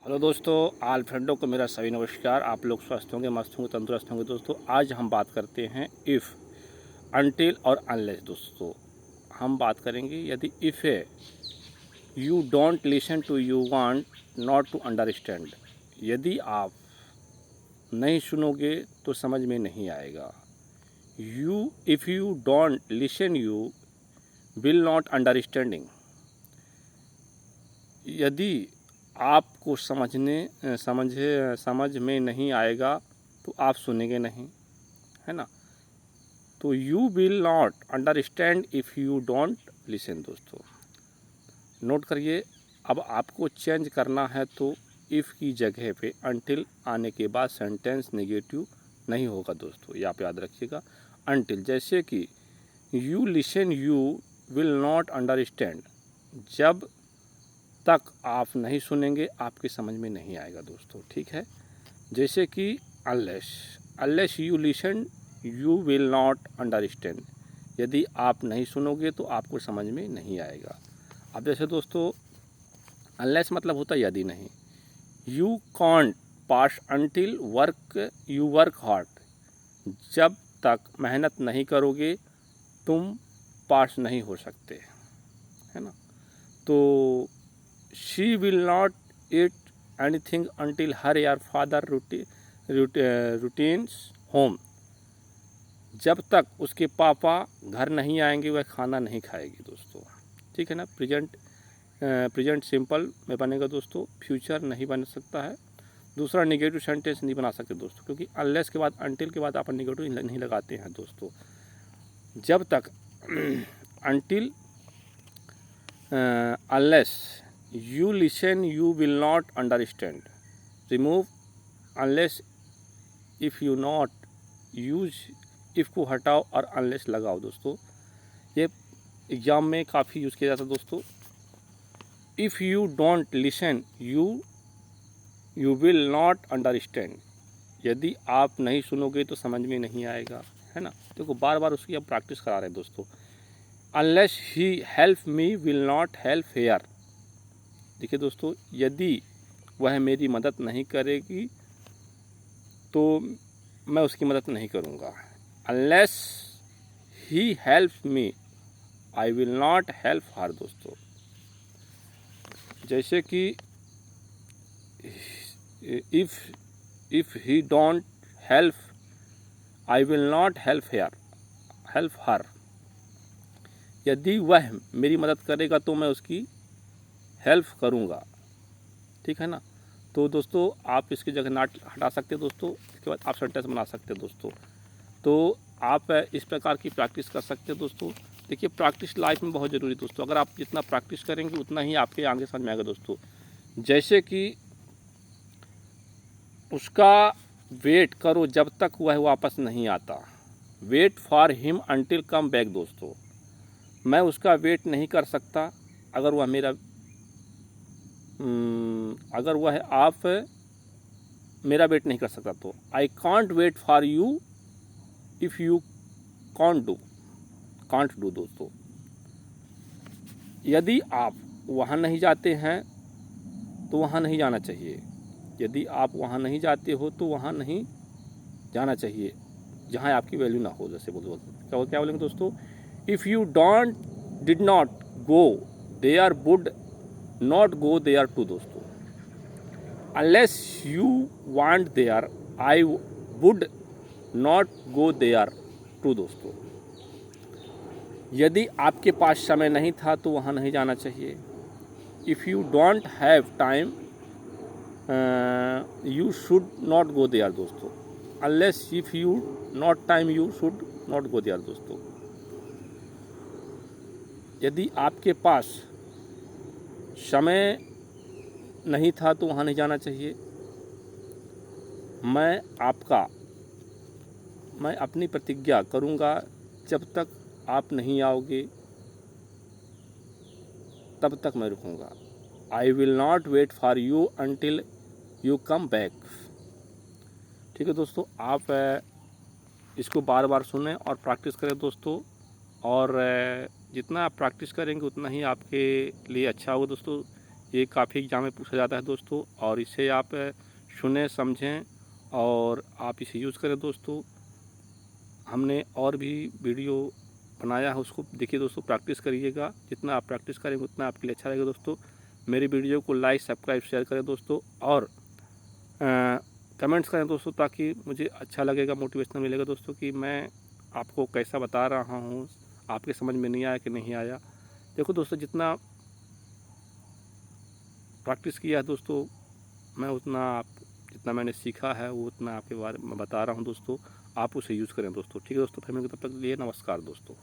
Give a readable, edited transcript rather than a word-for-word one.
Hello दोस्तों, आल फ्रेंडों को मेरा सभी नमस्कार। आप लोग स्वस्थ होंगे, मस्त होंगे, तंदुरुस्त होंगे। दोस्तों आज हम बात करते हैं इफ़, अनटिल और अनलेस। दोस्तों हम बात करेंगे यदि इफ़ है you don't listen to you want not to understand. यदि आप नहीं सुनोगे तो समझ में नहीं आएगा। If you don't listen you will not understanding. यदि आपको समझ में नहीं आएगा तो आप सुनेंगे नहीं, है ना। तो you will not understand if you don't listen. दोस्तों नोट करिए, अब आपको चेंज करना है तो इफ़ की जगह पे अनटिल आने के बाद सेंटेंस नेगेटिव नहीं होगा। दोस्तों ये आप याद रखिएगा। अनटिल जैसे कि you listen you will not understand, जब तक आप नहीं सुनेंगे आपकी समझ में नहीं आएगा। दोस्तों ठीक है। जैसे कि unless you listen you will not understand. यदि आप नहीं सुनोगे तो आपको समझ में नहीं आएगा। अब जैसे दोस्तों अनलेस मतलब होता है यदि नहीं। You can't pass until you work hard. जब तक मेहनत नहीं करोगे तुम पास नहीं हो सकते, है ना। तो she will not eat anything until her or father routines home। जब तक उसके पापा घर नहीं आएंगे वह खाना नहीं खाएगी। दोस्तों ठीक है ना। प्रेजेंट सिंपल में बनेगा दोस्तों, फ्यूचर नहीं बन सकता है। दूसरा नेगेटिव सेंटेंस नहीं बना सकते दोस्तों, क्योंकि अनलेस के बाद अनटिल के बाद आप नेगेटिव नहीं लगाते हैं। दोस्तों जब तक until unless you listen you will not understand. Remove unless if you not use, if को हटाओ और अनलेस लगाओ। दोस्तों ये एग्ज़ाम में काफ़ी यूज़ किया जाता है। दोस्तों if you don't listen you will not understand. यदि आप नहीं सुनोगे तो समझ में नहीं आएगा, है ना। देखो बार बार उसकी हम प्रैक्टिस करा रहे हैं। दोस्तों unless he help me will not help here. देखिए दोस्तों, यदि वह मेरी मदद नहीं करेगी तो मैं उसकी मदद नहीं करूँगा। Unless he help me I will not help her. दोस्तों जैसे कि if he don't help I will not help her. यदि वह मेरी मदद करेगा तो मैं उसकी हेल्प करूँगा, ठीक है ना। तो दोस्तों आप इसकी जगह नॉट हटा सकते हैं। दोस्तों इसके बाद आप सेंटेंस बना सकते हैं। दोस्तों तो आप इस प्रकार की प्रैक्टिस कर सकते हैं। दोस्तों देखिए प्रैक्टिस लाइफ में बहुत ज़रूरी है। दोस्तों अगर आप जितना प्रैक्टिस करेंगे उतना ही आपके आगे समझ में आएगा। दोस्तों जैसे कि उसका वेट करो जब तक वह वापस नहीं आता। Wait for him until come back. दोस्तों मैं उसका वेट नहीं कर सकता अगर वह आप मेरा वेट नहीं कर सकता तो। I can't wait for you if you can't do. दोस्तों यदि आप वहाँ नहीं जाते हैं तो वहाँ नहीं जाना चाहिए। यदि आप वहाँ नहीं जाते हो तो वहाँ नहीं जाना चाहिए जहाँ आपकी वैल्यू ना हो। जैसे क्या बोलेंगे दोस्तों, if you did not go there would not go there too. दोस्तों unless you want there I would not go there too. दोस्तों यदि आपके पास समय नहीं था तो वहाँ नहीं जाना चाहिए। If you don't have time you should not go there. दोस्तों unless if you not time you should not go there. दोस्तों यदि आपके पास समय नहीं था तो वहाँ नहीं जाना चाहिए। मैं अपनी प्रतिज्ञा करूँगा जब तक आप नहीं आओगे तब तक मैं रुकूँगा। I will not wait for you until you come back. ठीक है दोस्तों, आप इसको बार बार सुनें और प्रैक्टिस करें। दोस्तों और जितना आप प्रैक्टिस करेंगे उतना ही आपके लिए अच्छा होगा। दोस्तों ये काफ़ी एग्ज़ाम में पूछा जाता है दोस्तों, और इसे आप सुने समझें और आप इसे यूज़ करें दोस्तों। हमने और भी वीडियो बनाया है, उसको देखिए दोस्तों, प्रैक्टिस करिएगा। जितना आप प्रैक्टिस करेंगे उतना आपके लिए अच्छा रहेगा दोस्तों। मेरी वीडियो को लाइक, सब्सक्राइब, शेयर करें दोस्तों, और कमेंट्स करें दोस्तों, ताकि मुझे अच्छा लगेगा, मोटिवेशन मिलेगा दोस्तों कि मैं आपको कैसा बता रहा हूँ, आपके समझ में नहीं आया कि नहीं आया। देखो दोस्तों, जितना प्रैक्टिस किया है दोस्तों, मैं उतना जितना मैंने सीखा है वो उतना आपके बारे में बता रहा हूँ दोस्तों। आप उसे यूज़ करें दोस्तों। ठीक है दोस्तों, फिर मिलेंगे, तब तक के लिए नमस्कार दोस्तों।